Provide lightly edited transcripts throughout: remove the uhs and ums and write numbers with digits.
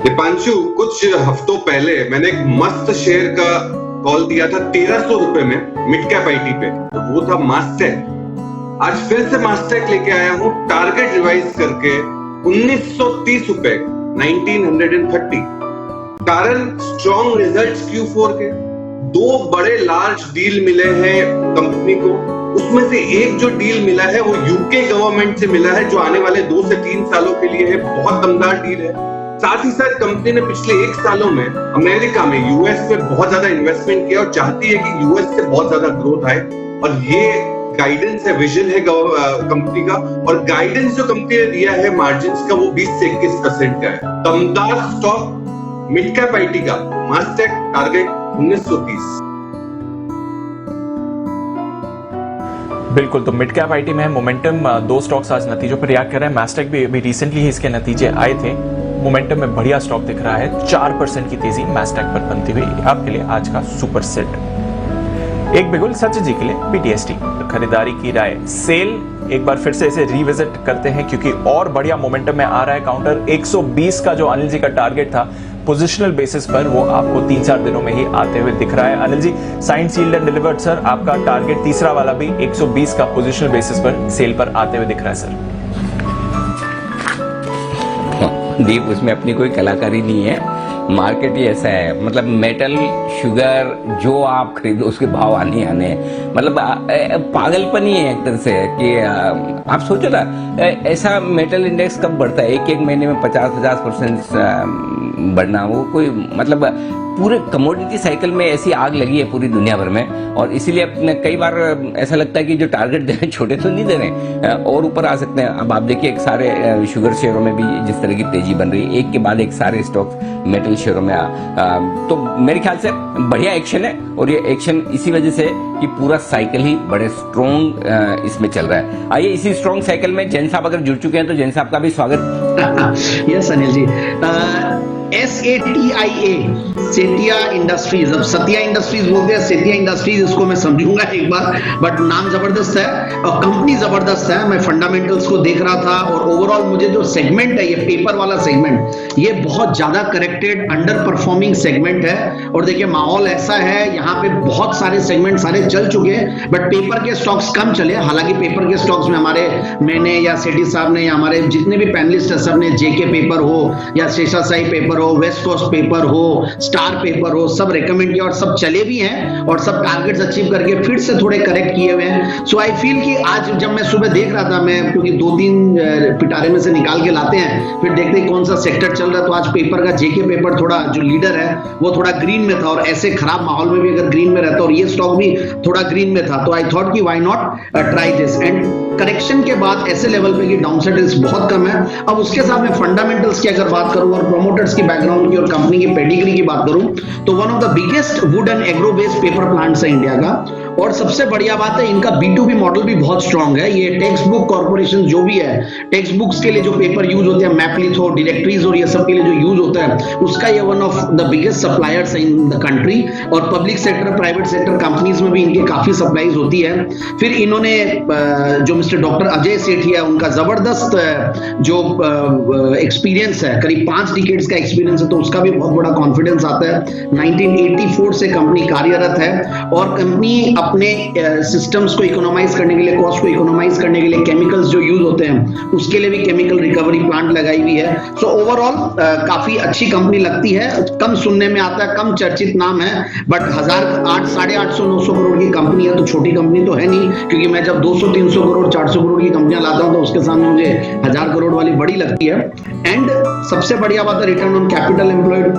दीपांशु, कुछ हफ्तों पहले मैंने एक मस्त शेयर का कॉल दिया था 1300 रुपए में मिड कैप आईटी पे, तो वो था मास्टेक। आज फिर से मास्टेक लेके आया हूँ टारगेट रिवाइज करके 1930 रुपए, 1930। कारण स्ट्रॉन्ग रिजल्ट्स Q4 के, दो बड़े लार्ज डील मिले हैं कंपनी को। उसमें से एक जो डील मिला है वो यूके गवर्नमेंट से मिला है, जो आने वाले 2 से 3 सालों के लिए है। बहुत दमदार डील है। साथ ही साथ कंपनी ने पिछले 1 सालों में अमेरिका में, यूएस में बहुत ज्यादा इन्वेस्टमेंट किया और चाहती है कि यूएस से बहुत ज्यादा ग्रोथ आए। और ये गाइडेंस है, विजन है कंपनी का। और गाइडेंस जो कंपनी ने दिया है मार्जिन्स का, वो 20 से 21% का है। दमदार स्टॉक मिड कैप आईटी का मास्टेक, टारगेट 1930। बिल्कुल, तो मिड कैप आईटी में मोमेंटम, 2 स्टॉक्स आज नतीजों पर रिएक्ट कर रहे हैं। मास्टेक भी अभी रिसेंटली ही इसके नतीजे आए थे। मोमेंटम में बढ़िया स्टॉक दिख रहा है, 4% की तेजी मास्टेक पर बनती हुई। आपके लिए आज का सुपर सेट। एक बिगुल सच जी के लिए बीटीएसटी खरीदारी की राय। सेल एक बार फिर से इसे रिविजिट करते हैं क्योंकि और बढ़िया मोमेंटम में आ रहा है। काउंटर 120 का जो अनिल जी का टारगेट था पोजिशनल बेसिस पर, वो आपको 3-4 दिनों में ही आते हुए दिख रहा है। Anil ji, sign sealed and delivered sir, आपका टारगेट तीसरा वाला भी 120 का पोजिशनल बेसिस पर सेल पर आते हुए दिख रहा है सर। दीप, उसमें अपनी कोई कलाकारी नहीं है। मार्केट ही ऐसा है, मतलब मेटल, शुगर जो आप खरीदो उसके भाव आने आने हैं। मतलब पागलपन ही है एक तरह से कि आप सोचो ना, ऐसा मेटल इंडेक्स कब बढ़ता है? एक महीने में 50% बढ़ना, वो कोई मतलब पूरे कमोडिटी साइकिल में ऐसी आग लगी है पूरी दुनिया भर में। और इसीलिए कई बार ऐसा लगता है कि जो टारगेट दे रहे हैं छोटे तो नहीं दे रहे, और ऊपर आ सकते हैं। अब आप देखिए सारे शुगर शेयरों में भी जिस तरह की तेजी बन रही है, एक के बाद एक सारे स्टॉक्स मेटल शेयरों में तो मेरे ख्याल से बढ़िया एक्शन है। और ये एक्शन इसी वजह से कि पूरा साइकिल ही बड़े स्ट्रॉन्ग इसमें चल रहा है। आइए इसी स्ट्रॉन्ग साइकिल में जैन साहब अगर जुड़ चुके हैं तो जैन साहब का भी स्वागत। Yes Anil ji, SATIA, Sethia industries, अब सत्या इंडस्ट्रीज बोलते हैं, सेठिया इंडस्ट्रीज, इसको मैं समझूंगा एक बार, बट नाम जबरदस्त है और कंपनी जबरदस्त है। मैं फंडामेंटल्स को देख रहा था और ओवरऑल मुझे जो सेगमेंट है, ये पेपर वाला सेगमेंट, ये बहुत ज्यादा करेक्टेड अंडर परफॉर्मिंग सेगमेंट है। और देखिए माहौल ऐसा है, यहाँ पे बहुत सारे सेगमेंट सारे चल चुके हैं, बट पेपर के स्टॉक्स कम चले। हालांकि पेपर के स्टॉक्स में मैंने या सेठी साहब ने या हमारे जितने भी पैनलिस्ट है, सब ने जेके पेपर हो या शेषाशाही पेपर हो, वेस्ट कोस्ट पेपर हो, स्टार पेपर हो, सब रेकमेंड किया और सब चले भी हैं और सब टारगेट्स अचीव करके फिर से थोड़े करेक्ट किए हुए हैं। सो आई फील कि आज जब मैं सुबह देख रहा था, मैं क्योंकि 2-3 पिटारे में से निकाल के लाते हैं, फिर देखते हैं कौन सा सेक्टर चल रहा है, तो आज पेपर का जेके पेपर थोड़ा जो लीडर है वो थोड़ा ग्रीन में था। और ऐसे खराब माहौल में भी अगर ग्रीन में रहता और ये स्टॉक भी थोड़ा ग्रीन में था, तो आई थॉट कि why not try this. And correction के बाद ऐसे लेवल पे कि डाउनसाइड रिस्क बहुत कम है। अब उसके साथ में फंडामेंटल्स की अगर बात करूं और प्रोमोटर्स की बैकग्राउंड की और कंपनी की पेडिग्री की बात करूं, तो one of the biggest would and agro based paper plants है इंडिया का। और सबसे बढ़िया बात है, इनका B2B मॉडल भी बहुत स्ट्रांग है। ये टेक्स्ट बुक कॉर्पोरेशन जो भी है, टेक्स्ट बुक्स के लिए जो पेपर यूज होते हैं, मैपलिथो, डायरेक्टरीज और ये सब के लिए जो यूज होता है, उसका ये one of the biggest suppliers है इन द कंट्री। और public sector, private sector companies में भी इनके काफी सप्लाईज होती है। फिर इन्होंने जो मिस्टर डॉक्टर अजय सेठी है, उनका जबरदस्त जो एक्सपीरियंस है, करीब 5 डिकेड्स का एक्सपीरियंस है, तो उसका भी बहुत बड़ा कॉन्फिडेंस आता है। 1984 से कंपनी कार्यरत है और कंपनी अपने सिस्टम्स को इकोनोमाइज करने के लिए, कॉस्ट को इकोनोमाइज करने के लिए, केमिकल्स जो यूज होते हैं उसके लिए भी केमिकल रिकवरी प्लांट लगाई हुई है। सो ओवरऑल काफी अच्छी कंपनी लगती है। कम सुनने में आता है, कम चर्चित नाम है, बट 850-900 करोड़ की कंपनी है, तो छोटी कंपनी तो है नहीं। क्योंकि मैं जब 200-300 करोड़ 400 करोड़ की कंपनियां लाता हूं तो उसके सामने मुझे 1000 करोड़ वाली बड़ी लगती है। एंड सबसे बढ़िया बात है, रिटर्न ऑन कैपिटल एम्प्लॉयड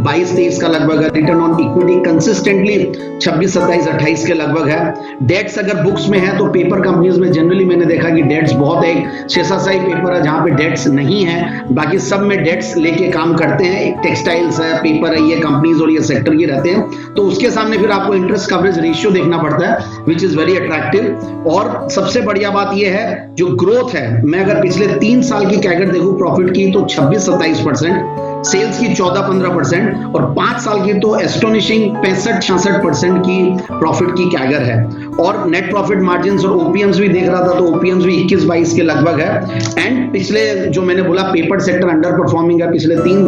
22-23 का लगभग है। रिटर्न ऑन इक्विटी कंसिस्टेंटली 26-27-28 के लगभग है। डेट्स अगर बुक्स में है तो पेपर कंपनीज में जनरली मैंने देखा कि डेट्स बहुत है। शेषाशाही पेपर है जहां पे डेट्स नहीं है, बाकी सब में डेट्स लेके काम करते हैं। टेक्सटाइल्स है, पेपर है, ये कंपनीज और ये सेक्टर के रहते हैं, तो उसके सामने फिर आपको इंटरेस्ट कवरेज रेशियो देखना पड़ता है, विच इज वेरी अट्रैक्टिव। और सबसे बढ़िया बात यह है जो ग्रोथ है, मैं अगर पिछले 3 साल की कैगर देखूं प्रॉफिट की तो 26-27%, सेल्स की 14-15% और 5 साल की तो एस्टोनिशिंग 65-66% की प्रॉफिट की कैगर है। और नेट प्रॉफिट मार्जिन और ओपीएम्स भी देख रहा था, तो ओपीएम्स भी 21-22 के लगभग है। एंड पिछले जो मैंने बोला पेपर सेक्टर अंडर परफॉर्मिंग है, पिछले 3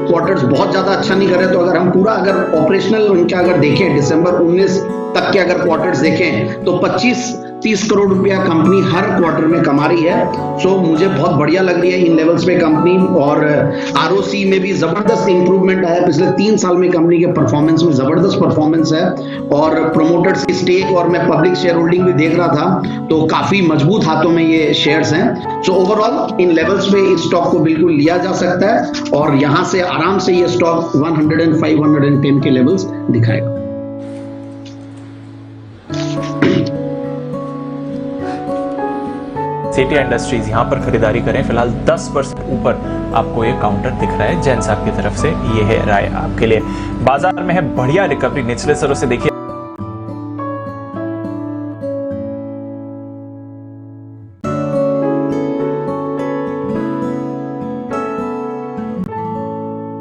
क्वार्टर्स बहुत ज्यादा अच्छा नहीं कर रहे। तो अगर हम पूरा अगर ऑपरेशनल उनका अगर देखें दिसंबर 19 तक के अगर क्वार्टर्स देखें तो 25-30 करोड़ रुपया कंपनी हर क्वार्टर में कमा रही है। सो मुझे बहुत बढ़िया लग रही है इन लेवल्स पे कंपनी। और आरओसी में भी जबरदस्त इंप्रूवमेंट आया, पिछले 3 साल में कंपनी के परफॉर्मेंस में जबरदस्त परफॉर्मेंस है। और प्रोमोटर्स की स्टेक और मैं पब्लिक शेयर होल्डिंग भी देख रहा था, तो काफी मजबूत हाथों में ये शेयर्स हैं। सो ओवरऑल इन लेवल्स पे इस स्टॉक को बिल्कुल लिया जा सकता है और यहां से आराम से ये स्टॉक 105-110 के लेवल्स दिखाएगा। सेठिया इंडस्ट्रीज यहाँ पर खरीदारी करें। फिलहाल 10% ऊपर आपको ये काउंटर दिख रहा है। जैन साहब की तरफ से ये है राय आपके लिए। बाजार में है बढ़िया रिकवरी, निचले स्तरों से देखिए